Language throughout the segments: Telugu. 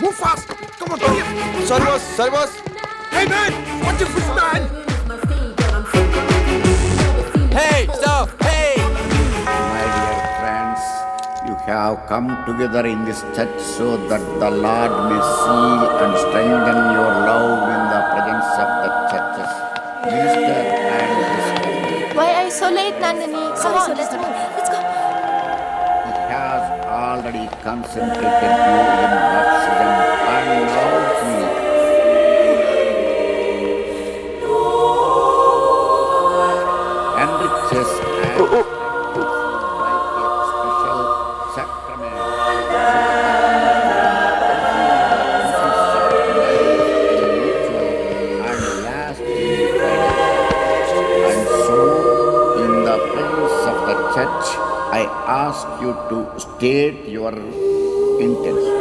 Move fast. Come on, hurry up. Sorry, boss. Sorry, boss. Hey, man. Watch your foot, man. Hey, stop. Hey. My dear friends, you have come together in this church so that the Lord may seal and strengthen your love in the presence of the churches. Minister and Sister. Why are you so late, Nandini? Come on, let's move. Let's go. He has already concentrated you in baptism and now he enriches and by a special sacrament. And lasting and so in the presence of the church I ask you to state your intentions.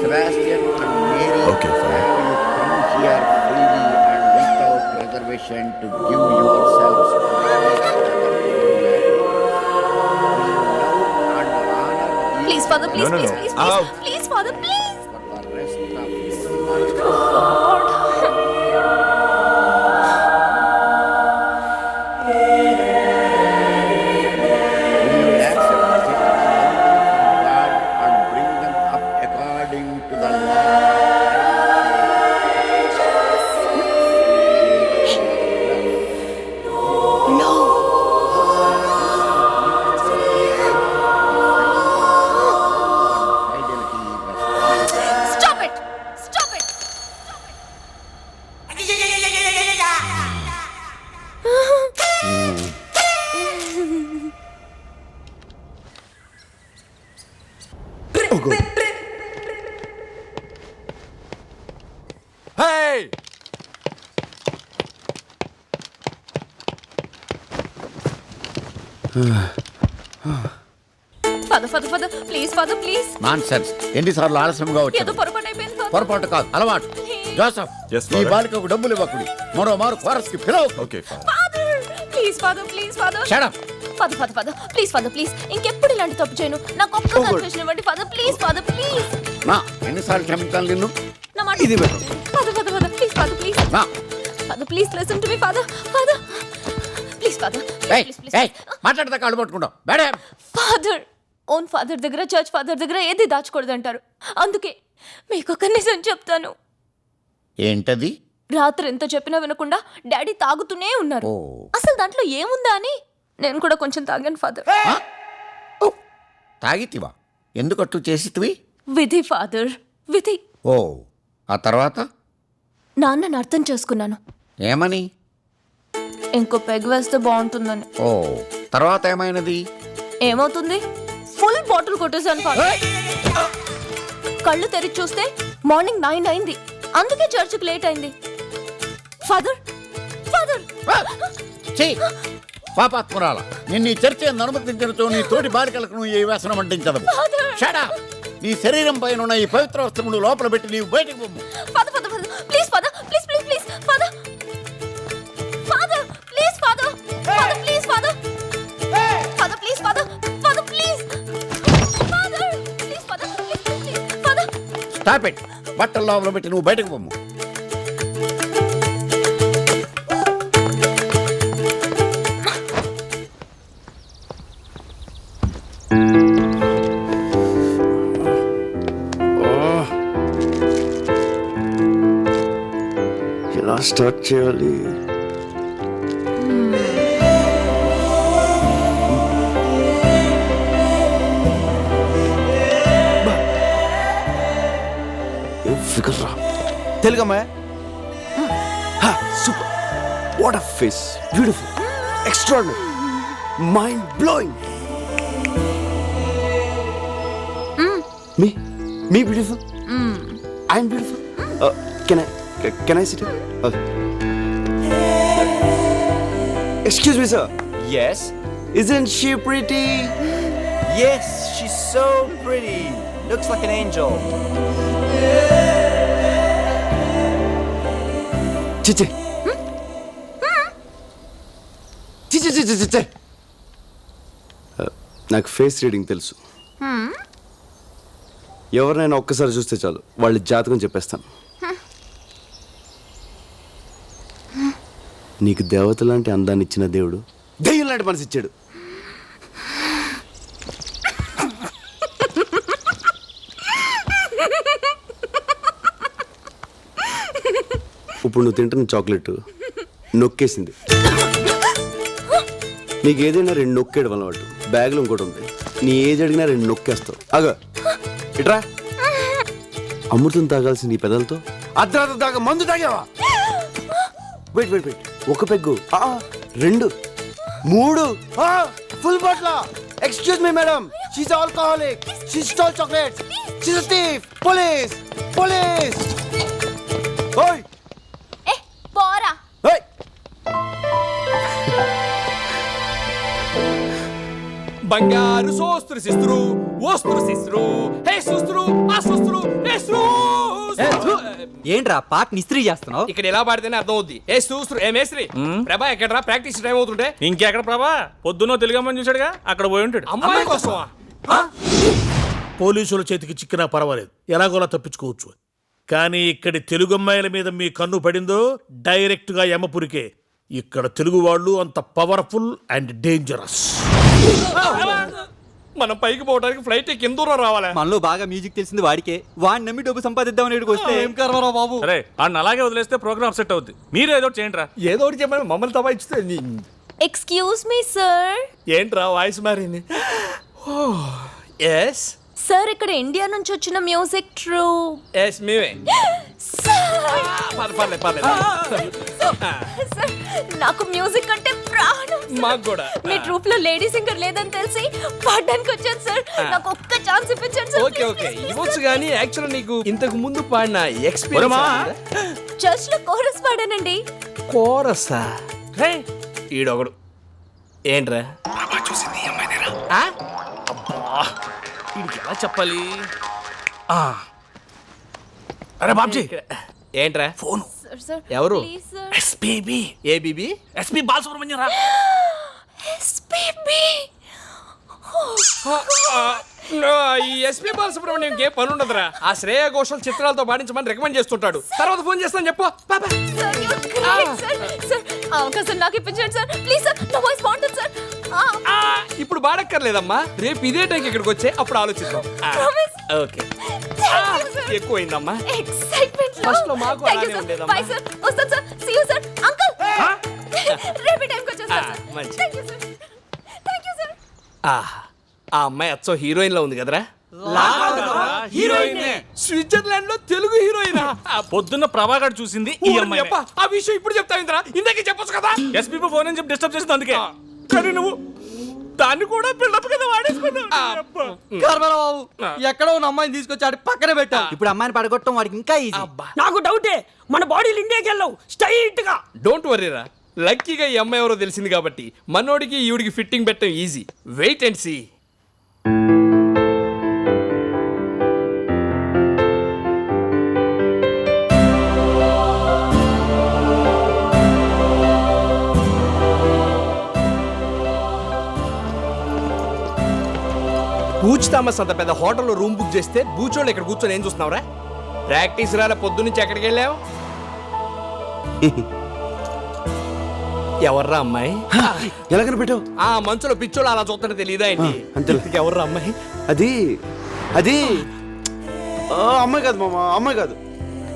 Sebastian and Mary, Okay, fine. have you come here freely and without reservation to give yourselves to the Lord and honor each Please, Father, please, No, no, please, no. please, Ow. please. Please, Father, please. for the rest of your life. Lord. Will you accept the from God and bring them up according to the Stop it! Stop it! Oh, good. Hey. Father, please, Father, please. Nonsense ఎన్నిసార్లు ఆలస్యంగా ఏదో వచ్చాడు పొరపాటు అయిపోయింది, Father. పొరపాటు కాదు అలవాటు జోసఫ్ Yes, ఈ Father. బాలికకు డబ్బులు ఇవ్వకుడి మరో మారు కోరస్ కి పిలవ Okay, fine. Father, please, Father, please, Father. Shut up Father, please, Father, please. ఇంకెప్పుడు ఇలాంటి తప్పు చేయను. నాకు ఒక్క కన్ఫెషన్ ఇవ్వండి, Father, please, Father, please. నా ఎన్నిసార్లు క్షమించాలి నిన్ను నా మాట ఇది better. Father, please, Father, please. నా Father, please listen to me, Father. Please, Father. ఏయ్ Please. ఏయ్ మాట్లాడితే కాళ్ళు పట్టుకుంటావు మేడం Father, ఓన్ ఫాదర్ దగ్గర చర్చ్ ఫాదర్ దగ్గర ఏది దాచకూడదు అంటారు. అందుకే మీకు ఒక నిజం చెప్తాను. ఏంటది రాత్రి ఎంత చెప్పినా వినకుండా డాడీ తాగుతూనే ఉన్నారు. ఓ. అసలు దాంట్లో ఏముందా అని నేను కూడా కొంచెం తాగాను, ఫాదర్. తాగితివా ఎందుకట్టు చేసితివి విధి, ఫాదర్, విధి. ఓ ఆ తర్వాత నాన్నని అర్థం చేసుకున్నాను. ఏమని ఇంకో పెగ్ వేస్తే బాగుంటుందని. ఓ తర్వాత ఏమైనది ఏమవుతుంది? ఫుల్ బాటిల్ కొట్టేశాను, ఫాదర్. కళ్ళు తెరిచి చూస్తే మార్నింగ్ 9 అయింది. అందుకే చర్చికి లేట్ అయింది. ఫాదర్, పాపాత్మురాల నిన్ను ఈ చర్చ అనుమతించడంతో నీ తోటి బాలికలకు నువ్వు ఈ వ్యసనం అంటించదు Father. షడా నీ శరీరం పైన ఉన్న ఈ పవిత్ర వస్త్రములు లోపల పెట్టి నీవు బయటకు పొమ్ము father, please, father, please, father. Father, please, father. Father, please, father. Father, please, father. Father, please. Father, please, father. Please, father. Stop it బట్టల లోపల పెట్టి నువ్వు బయటకు పొమ్ము ఎలా స్టార్ట్ చేయాలి? ఫిగర్ రా. తెలుగమ్మా. Super. What a face. Beautiful. Extraordinary. Mind blowing. Me beautiful? I'm beautiful? Can I sit here? Excuse me, sir. Yes. Isn't she pretty? Yes, she's so pretty. Looks like an angel. Chichi. Chichi. నాకు ఫేస్ రీడింగ్ తెలుసు. ఎవరినైనా ఒక్కసారి చూస్తే చాలు వాళ్ళ జాతకం చెప్పేస్తాను. నీకు దేవత లాంటి అందాన్ని ఇచ్చిన దేవుడు దెయ్యం లాంటి మనసు ఇచ్చాడు. ఇప్పుడు నువ్వు తింటున్న చాక్లెట్ నొక్కేసింది. నీకు ఏదైనా 2 నొక్కేయడం అలవాటు. బ్యాగ్లో ఇంకోటి ఉంది, నీ ఏజ్ అడిగినా 2 నొక్కేస్తావు. అగో ఇట్రా. అమృతం తాగాల్సిన నీ పెదలతో అర్ధరాత్రి దాకా మందు తాగావా? Wait wait wait, 1 peg, 2, 3, full bottle. Excuse me madam, she's alcoholic, she stole chocolates, she's a thief. Police police. ఓయ్ ఏ పోరా. ఓయ్ బంగారు సోస్త్రు సిస్త్రు ఓస్త్రు సిస్త్రు హే సుస్త్రు ఆ సుస్త్రు హే ఏంట్రా పాట నిస్త్రీ చేస్తున్నావు? ఇక్కడ ఎలా పాడితేనే అర్థం అవుద్ది. ఏ సూస్త్రు ఏ మేస్త్రి. ప్రభా ఎక్కడరా? ప్రాక్టీస్ టైం అవుతుంటే. ఇంకెక్కడ ప్రభా? పొద్దున్నో తెలుగమ్మని చూశాడుగా, అక్కడ పోయి ఉంటాడు. అమ్మాయి కోసమా? పోలీసుల చేతికి చిక్కినా పర్వాలేదు, ఎలాగోలా తప్పించుకోవచ్చు. కానీ ఇక్కడి తెలుగు అమ్మాయిల మీద మీ కన్ను పడిందో డైరెక్ట్గా యమపురికే. ఇక్కడ తెలుగు వాళ్ళు అంత పవర్ఫుల్ అండ్ డేంజరస్. మనం పైకి పోవడానికి ఫ్లైట్ కింద దూరం రావాలా? మనలో బాగా మ్యూజిక్ తెలిసింది వాడికే. వాడిని నమ్మి డబ్బు సంపాదిద్దామని వస్తే ఏం కర్మరా బాబు. అరే ఆయన అలాగే వదిలేస్తే ప్రోగ్రామ్ అప్సెట్ అవుద్ది. మీరు ఏదో ఒకటి చేయండి రా. ఏదో ఒకటి చెప్పండి, మమ్మల్ని తబాయిస్తే. Excuse me sir. ఏంట్రా వాయిస్ మారింది? ఎస్ సార్, ఇక్కడ ఇండియా నుంచి వచ్చిన మ్యూజిక్ ట్రూ. ఎస్ మేమే. నాకు మ్యూజిక్ అంటే ప్రాణం. మాకు కూడా. మీ ట్రూప్ లో లేడీ సింగర్ లేదని తెలిసి పాడడానికి వచ్చాను సార్. నాకు ఒక్క ఛాన్స్ ఇప్పించండి సార్. ఓకే ఓకే ఇవ్వచ్చు, కానీ యాక్చువల్ నీకు ఇంతకు ముందు పాడిన ఎక్స్పీరియన్స్. చర్చ్ లో కోరస్ పాడానండి. కోరసా? ఈడొకడు ఏంట్రా? వీడికి ఎలా చెప్పాలి? అరే బాబ్జీ, ఏంట్రా? ఫోను. సార్ ఎవరు? Please sir. ఎస్పీబీ. ఏ బీబీ? ఎస్పీ బాలసుబ్రహ్మణ్యం రా. ఎస్పీబీ. ఈ ఎస్పీ బాలసుబ్రహ్మణ్యం ఏ పని ఉండదురా. ఆ శ్రేయ ఘోషల్ చిత్రాలతో పాడించమని రికమెండ్ చేస్తుంటాడు. తర్వాత ఫోన్ చేస్తాను చెప్పు. Sir you great sir. Sir అవకాశం నాకు ఇప్పించండి సార్ ప్లీజ్ సార్. నా వాయిస్ బాగుంటుంది సార్. ఇప్పుడు బాడక్కర్లేదమ్మా, రేపు ఇదే టైంకి ఇక్కడికి వచ్చే అప్పుడు ఆలోచిద్దాం. ఓకే ఎక్కువైందమ్మా. ఎక్సైట్మెంట్ First లో మాకు అలానే ఉండేదమ్మా. Bye sir. వస్తాను sir. See you sir. Uncle రేపు టైంకి వచ్చేస్తాను సార్. మంచి. Thank you sir. Thank you sir. ఆ అమ్మాయి అచ్చో హీరోయిన్ లో ఉంది కదరా. హీరోయిన్. స్విట్జర్లాండ్ లో తెలుగు హీరోయిన్. పొద్దున్న ప్రభాకర్ చూసింది ఈ అమ్మాయి. ఆ విషయం ఇప్పుడు చెప్తావిందిరా, ఇందాకే చెప్పొచ్చు కదా. ఎస్పీపీ ఫోన్ అని చెప్పి డిస్టర్బ్ చేసింది అందుకే. కానీ నువ్వు దాన్ని కూడా బిల్డప్ కదా వాడేసుకున్నావు. బాబు ఎక్కడో ఉన్న అమ్మాయిని తీసుకొచ్చి పక్కన పెట్టా. ఇప్పుడు అమ్మాయిని పడగొట్టడం వాడికి ఇంకా ఈజీ. నాకు డౌటే, మన బాడీలు ఇండియాకి వెళ్ళవు స్ట్రైట్ గా. డోంట్ వరీరా, లక్కీగా ఈ అమ్మాయి ఎవరో తెలిసింది కాబట్టి మనోడికి ఈవిడికి ఫిట్టింగ్ పెట్టడం easy. Wait and see. Booch Thomas అంత పెద్ద హోటల్లో రూమ్ బుక్ చేస్తే బూచోళ్ళు ఇక్కడ కూర్చొని ఏం చూస్తున్నావురా? ప్రాక్టీస్ రాలే, పొద్దు నుంచి ఎక్కడికి వెళ్ళావు? ఎవర్రా అమ్మాయి? ఎలా కనిపెట్టావు? ఆ మంచులో పిచ్చోళ్ళు అలా చూస్తుంటే తెలియదా ఏంటి? అంతే. ఎవర్రా అమ్మాయి? అది అది అమ్మాయి కాదు మామ, అమ్మాయి కాదు.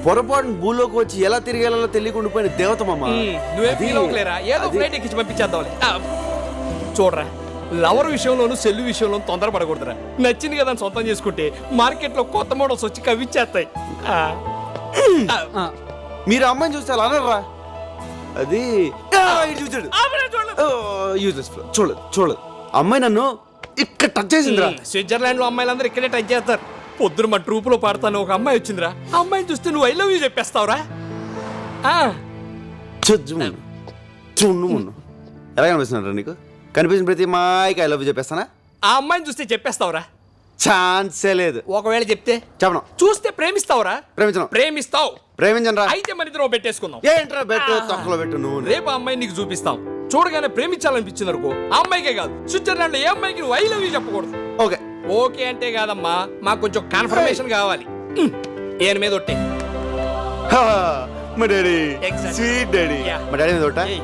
పొరపాటున భూలోకి వచ్చి ఎలా తిరిగేలా తెలియకుండా పోయిన దేవత మామ. నువ్వే ఫీల్ అవ్వలేరా? ఏదో ఫ్లైట్ ఎక్కించి పంపించేద్దాంలే. చూడరా, లవర్ విషయంలోనూ సెల్లు విషయంలో తొందరపడకూడదురా. నచ్చింది కదా అని సొంతం చేసుకుంటే మార్కెట్లో కొత్త మోడల్స్ వచ్చి కవిచ్చేస్తాయి. మీరు అమ్మాయిని చూస్తే అలా అనరా? అది చూసాడు. చూడలేదు చూడలేదు. అమ్మాయి నన్ను ఇక్కడ టచ్ చేసిందిరా. స్విట్జర్లాండ్ లో అమ్మాయిలందరూ ఇక్కడే టచ్ చేస్తారు. పొద్దున మా ట్రూప్ లో పాడతాను ఒక అమ్మాయి వచ్చిందిరా. ఆ అమ్మాయిని చూస్తే నువ్వు ఐ లవ్ యూ చెప్పేస్తావురా. చూడు ఎలా కనిపిస్తున్నారా నీకు? కనిపించిన ప్రతి మాయకి ఐ లవ్ యూ చెప్పేస్తానా? ఆ అమ్మాయిని చూస్తే చెప్పేస్తావురా? ఛాన్సే లేదు. ఒకవేళ చెప్తే చెప్పను. చూస్తే ప్రేమిస్తావురా? ప్రేమించను. ప్రేమిస్తావు. ప్రేమించను రా. అయితే మన ఇద్దరం పెట్టేసుకుందాం. ఏంట్రా బెట్టు తొక్కలో పెట్టు నువ్వు. రేపు ఆ అమ్మాయిని నీకు చూపిస్తాం. చూడగానే ప్రేమించాలనిపించింది అనుకో, ఆ అమ్మాయికే కాదు స్విట్జర్లాండ్ లో ఏ అమ్మాయికి నువ్వు ఐ లవ్ యూ చెప్పకూడదు. ఓకే ఓకే అంటే కాదమ్మా మాకు కొంచెం కన్ఫర్మేషన్ కావాలి ఏని మీద ఒట్టే హా, మా daddy Exactly. Sweet daddy Yeah. మా డాడీ మీద ఒకటా? ఏయ్.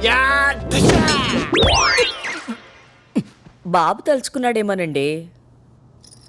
యా, దిశ. బాబు తలుచుకున్నాడేమోనండి